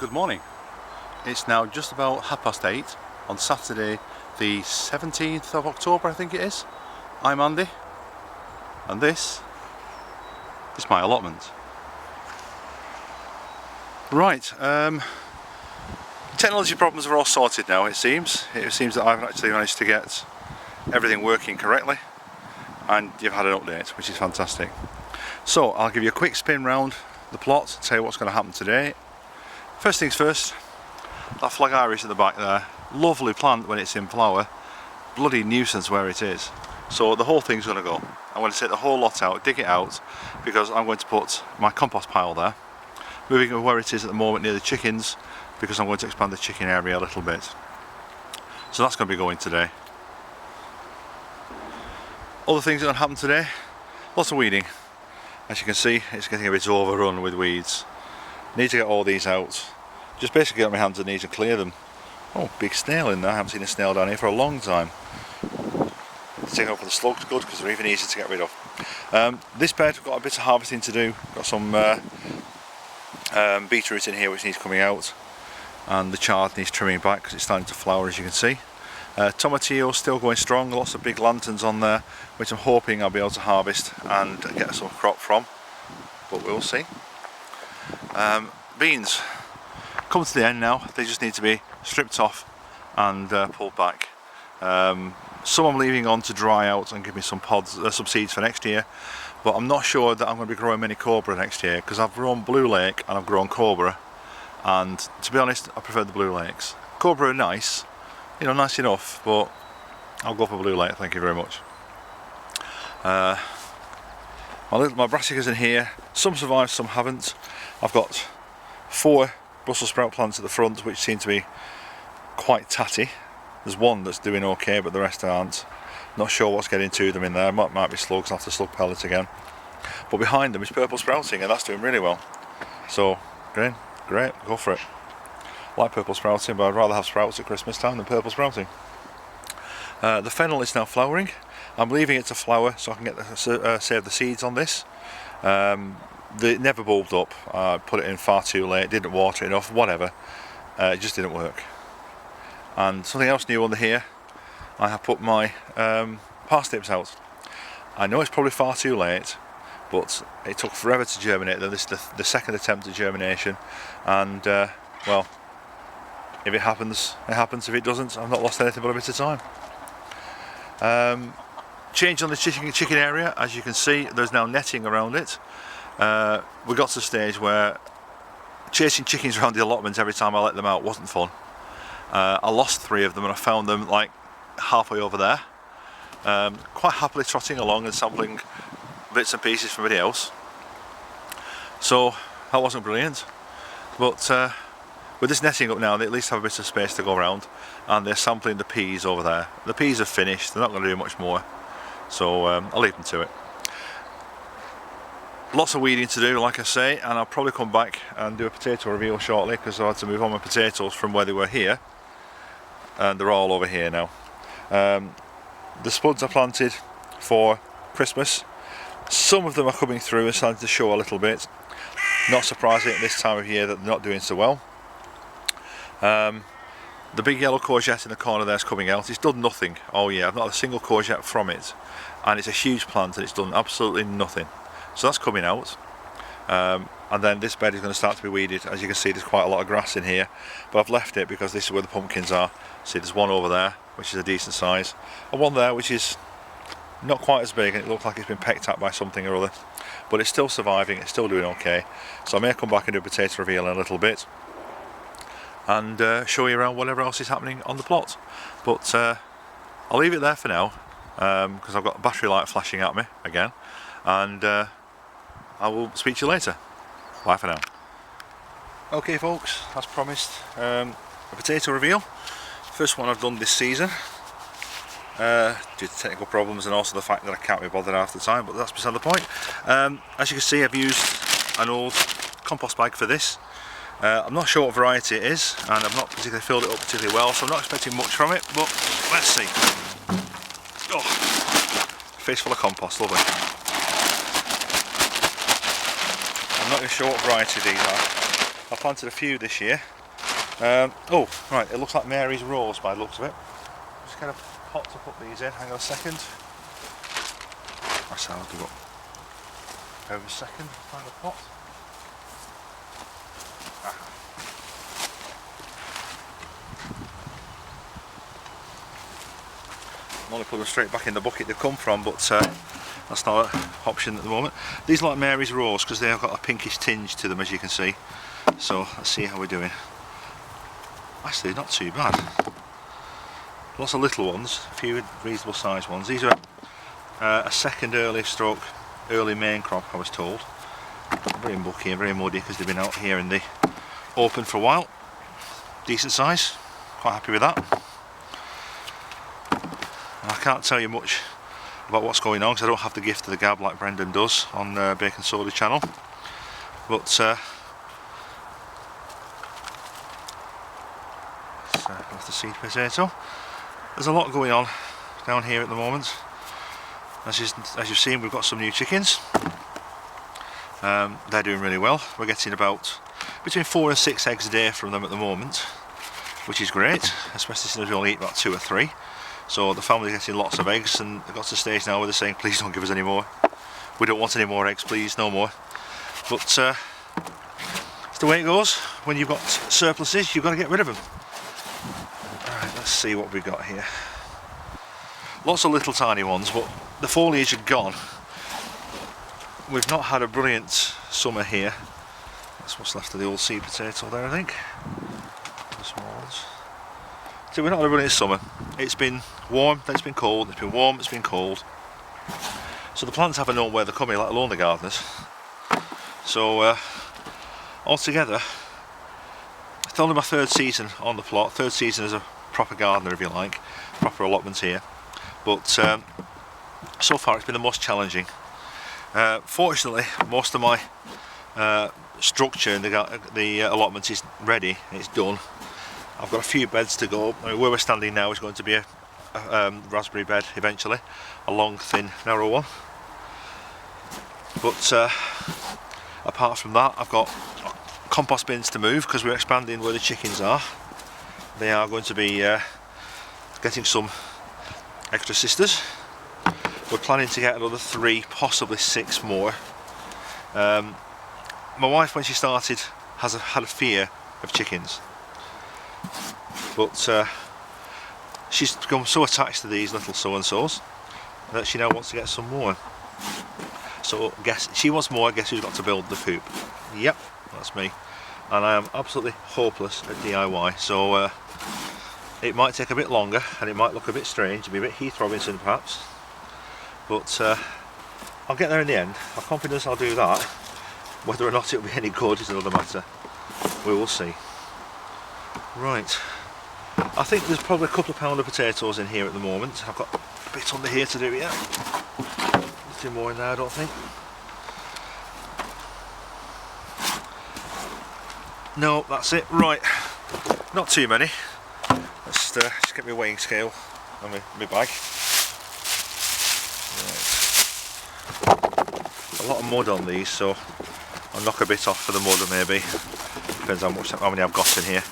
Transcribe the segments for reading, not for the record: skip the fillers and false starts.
Good morning. It's now just about 8:30 on Saturday the 17th of October, I think it is. I'm Andy and this is my allotment. Right, technology problems are all sorted now, it seems. It seems that I've actually managed to get everything working correctly and you've had an update, which is fantastic. So I'll give you a quick spin round the plot, tell you what's going to happen today. First things first, that flag iris at the back there, lovely plant when it's in flower, bloody nuisance where it is. So the whole thing's going to go. I'm going to take the whole lot out, dig it out, because I'm going to put my compost pile there, moving it where it is at the moment near the chickens, because I'm going to expand the chicken area a little bit. So that's going to be going today. Other things that are going to happen today, lots of weeding. As you can see, it's getting a bit overrun with weeds. Need to get all these out. Just basically get on my hands and knees and clear them. Oh, big snail in there. I haven't seen a snail down here for a long time. Take out for the slugs, good, because they're even easier to get rid of. This bed, we've got a bit of harvesting to do. Got some beetroot in here which needs coming out, and the chard needs trimming back because it's starting to flower, as you can see. Tomatillo still going strong, lots of big lanterns on there, which I'm hoping I'll be able to harvest and get some crop from, but we'll see. Beans come to the end now. They just need to be stripped off and pulled back. Some I'm leaving on to dry out and give me some pods, some seeds for next year, but I'm not sure that I'm going to be growing many cobra next year, because I've grown blue lake and I've grown cobra, and to be honest I prefer the blue lakes. Cobra are nice, you know, nice enough, but I'll go for blue lake, thank you very much. My brassicas in here, some survived, some haven't. I've got 4 Brussels sprout plants at the front which seem to be quite tatty. There's one that's doing okay, but the rest aren't. Not sure what's getting to them in there. Might be slugs. I'll have to slug pellet again. But behind them is purple sprouting, and that's doing really well. So, great, go for it. I like purple sprouting, but I'd rather have sprouts at Christmas time than purple sprouting. The fennel is now flowering. I'm leaving it to flower so I can get save the seeds on this. It never bulbed up. I put it in far too late, didn't water enough, whatever. It just didn't work. And something else new under here, I have put my parsnips out. I know it's probably far too late, but it took forever to germinate. This is the second attempt at germination, and well, if it happens, it happens. If it doesn't, I've not lost anything but a bit of time. Change on the chicken area. As you can see, there's now netting around it. We got to the stage where chasing chickens around the allotment every time I let them out wasn't fun. I lost 3 of them and I found them like halfway over there, quite happily trotting along and sampling bits and pieces from everybody else. So that wasn't brilliant, but with this netting up now, they at least have a bit of space to go around, and they're sampling the peas over there. The peas are finished, they're not going to do much more, so I'll leave them to it. Lots of weeding to do, like I say, and I'll probably come back and do a potato reveal shortly, because I had to move on my potatoes from where they were here, and they're all over here now. The spuds are planted for Christmas. Some of them are coming through and starting to show a little bit. Not surprising at this time of year that they're not doing so well. The big yellow courgette in the corner there is coming out. It's done nothing all year. I've not had a single courgette from it, and it's a huge plant and it's done absolutely nothing. So that's coming out, and then this bed is going to start to be weeded. As you can see, there's quite a lot of grass in here, but I've left it because this is where the pumpkins are. See, there's one over there which is a decent size, and one there which is not quite as big, and it looks like it's been pecked at by something or other, but it's still surviving, it's still doing okay. So I may come back and do a potato reveal in a little bit and show you around whatever else is happening on the plot, but I'll leave it there for now, because I've got a battery light flashing at me again, and I will speak to you later. Bye for now. Okay folks, as promised, a potato reveal. First one I've done this season, due to technical problems and also the fact that I can't be bothered half the time, but that's beside the point. As you can see, I've used an old compost bag for this. I'm not sure what variety it is, and I've not particularly filled it up particularly well, so I'm not expecting much from it, but let's see. Oh, face full of compost, lovely. I'm not even sure what variety these are. I planted a few this year. Oh, right, it looks like Mary's Rose by the looks of it. Just kind of pot to put these in. Hang on a second. That's how I'll do it. Over a second, find the pot. I'm only putting them straight back in the bucket they've come from, but that's not an option at the moment. These are like Mary's Rose because they have got a pinkish tinge to them, as you can see. So let's see how we're doing. Actually, not too bad. Lots of little ones, a few reasonable sized ones. These are a second early main crop, I was told. Very mucky and very muddy because they've been out here in the open for a while. Decent size, quite happy with that. I can't tell you much about what's going on because I don't have the gift of the gab like Brendan does on Bacon Soda channel. But that's the seed potato. There's a lot going on down here at the moment. As you've seen, we've got some new chickens. They're doing really well. We're getting about between 4 and 6 eggs a day from them at the moment, which is great, especially since we only eat about 2 or 3. So the family's getting lots of eggs, and they've got to the stage now where they're saying, please don't give us any more. We don't want any more eggs, please, no more. But it's the way it goes. When you've got surpluses, you've got to get rid of them. Alright, let's see what we've got here. Lots of little tiny ones, but the foliage are gone. We've not had a brilliant summer here. That's what's left of the old seed potato there, I think. The small ones. So we're not had a brilliant summer. It's been warm, then it's been cold, it's been warm, it's been cold. So the plants haven't known where they're coming, let alone the gardeners. So altogether, it's only my 3rd season on the plot, 3rd season as a proper gardener, if you like, proper allotment here. But so far it's been the most challenging. Fortunately, most of my structure in the allotment is ready, it's done. I've got a few beds to go. I mean, where we're standing now is going to be a raspberry bed eventually, a long, thin, narrow one. But apart from that, I've got compost bins to move because we're expanding where the chickens are. They are going to be getting some extra sisters. We're planning to get another 3, possibly 6 more. My wife, when she started, had a fear of chickens. But she's become so attached to these little so-and-sos that she now wants to get some more. So she wants more, guess who's got to build the coop? Yep, that's me. And I am absolutely hopeless at DIY, so it might take a bit longer and it might look a bit strange, it'll be a bit Heath Robinson perhaps, but I'll get there in the end. I'm confident I'll do that. Whether or not it'll be any good is another matter. We will see. Right, I think there's probably a couple of pound of potatoes in here at the moment. I've got a bit under here to do yet. Nothing more in there, I don't think. No, that's it. Right, not too many. Let's just get my weighing scale and my bag. Right. A lot of mud on these, so I'll knock a bit off for the mud, maybe. Depends how many I've got in here.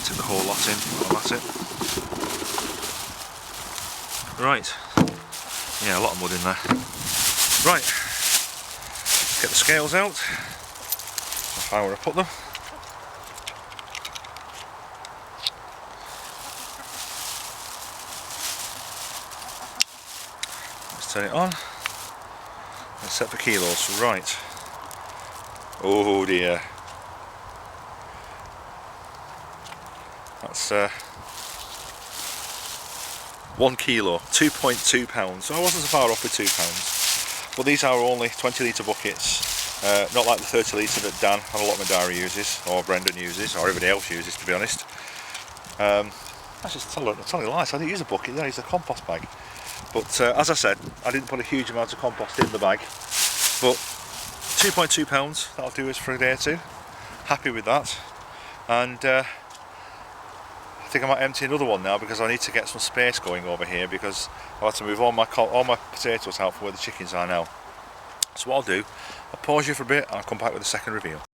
Take the whole lot in. Oh, that's it. Right. Yeah, a lot of mud in there. Right. Get the scales out. I'll find where I put them. Let's turn it on. Let's set for kilos. Right. Oh dear. That's 1 kilo, 2.2 pounds. So I wasn't so far off with 2 pounds. But these are only 20 litre buckets, not like the 30 litre that Dan on Allotment Diary uses, or Brendan uses, or everybody else uses, to be honest. That's just telling lies. I didn't use a bucket, I used a compost bag. But as I said, I didn't put a huge amount of compost in the bag. But 2.2 pounds, that'll do us for a day or two. Happy with that. And I think I might empty another one now because I need to get some space going over here because I've had to move all my potatoes out from where the chickens are now. So what I'll do, I'll pause you for a bit and I'll come back with a second reveal.